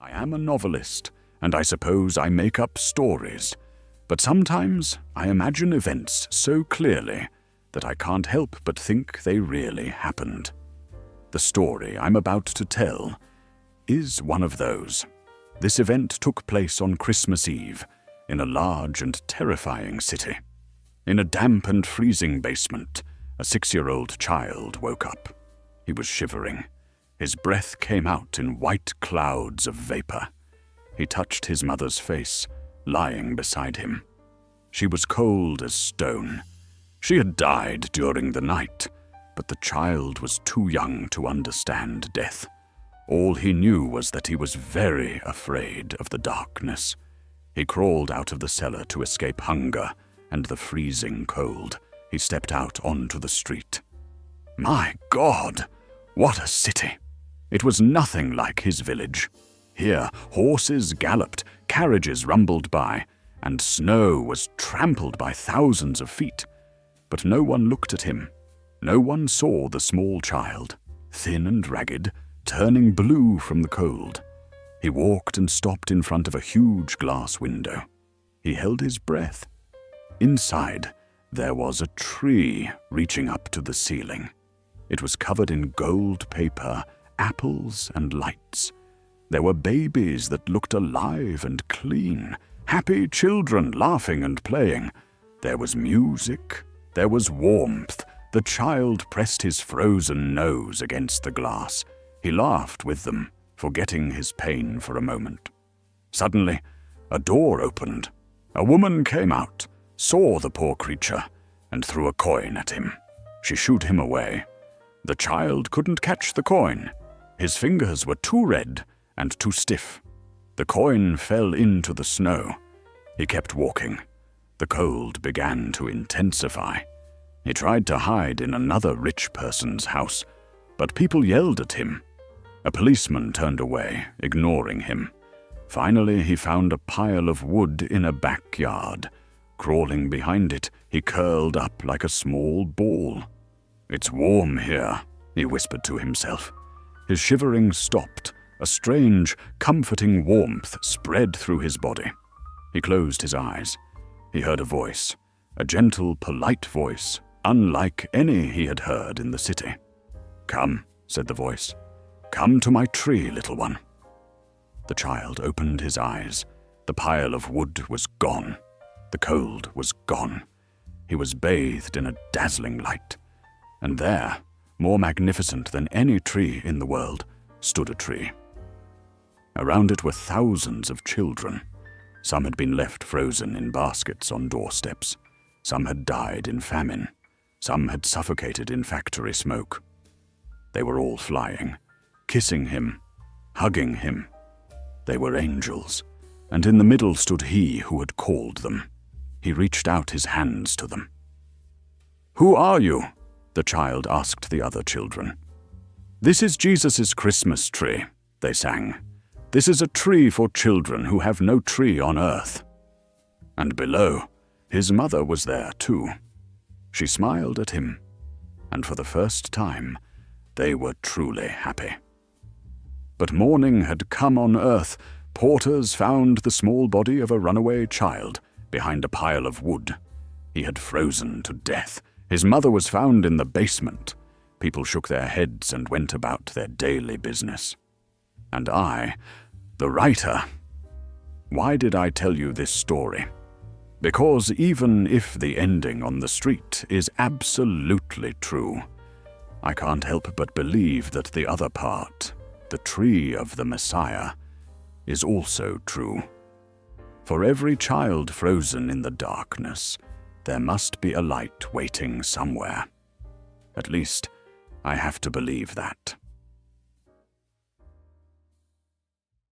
I am a novelist, and I suppose I make up stories, but sometimes I imagine events so clearly that I can't help but think they really happened. The story I'm about to tell is one of those. This event took place on Christmas Eve in a large and terrifying city. In a damp and freezing basement, a 6-year-old child woke up. He was shivering. His breath came out in white clouds of vapor. He touched his mother's face, lying beside him. She was cold as stone. She had died during the night, but the child was too young to understand death. All he knew was that he was very afraid of the darkness. He crawled out of the cellar to escape hunger and the freezing cold. He stepped out onto the street. My God, what a city! It was nothing like his village. Here, horses galloped, carriages rumbled by, and snow was trampled by thousands of feet. But no one looked at him. No one saw the small child, thin and ragged, turning blue from the cold. He walked and stopped in front of a huge glass window. He held his breath. Inside, there was a tree reaching up to the ceiling. It was covered in gold paper, apples, and lights. There were babies that looked alive and clean, happy children laughing and playing. There was music. There was warmth. The child pressed his frozen nose against the glass. He laughed with them, forgetting his pain for a moment. Suddenly, a door opened. A woman came out, saw the poor creature, and threw a coin at him. She shooed him away. The child couldn't catch the coin. His fingers were too red and too stiff. The coin fell into the snow. He kept walking. The cold began to intensify. He tried to hide in another rich person's house, but people yelled at him. A policeman turned away, ignoring him. Finally, he found a pile of wood in a backyard. Crawling behind it, he curled up like a small ball. It's warm here, he whispered to himself. His shivering stopped. A strange, comforting warmth spread through his body. He closed his eyes. He heard a voice, a gentle, polite voice, unlike any he had heard in the city. "Come," said the voice. "Come to my tree, little one." The child opened his eyes. The pile of wood was gone. The cold was gone. He was bathed in a dazzling light. And there, more magnificent than any tree in the world, stood a tree. Around it were thousands of children. Some had been left frozen in baskets on doorsteps. Some had died in famine. Some had suffocated in factory smoke. They were all flying, kissing him, hugging him. They were angels, and in the middle stood he who had called them. He reached out his hands to them. "Who are you?" the child asked the other children. "This is Jesus' Christmas tree," they sang. "This is a tree for children who have no tree on earth." And below, his mother was there too. She smiled at him, and for the first time, they were truly happy. But morning had come on earth. Porters found the small body of a runaway child behind a pile of wood. He had frozen to death. His mother was found in the basement. People shook their heads and went about their daily business. And I, the writer, why did I tell you this story? Because even if the ending on the street is absolutely true, I can't help but believe that the other part, the tree of the Messiah, is also true. For every child frozen in the darkness, there must be a light waiting somewhere. At least, I have to believe that.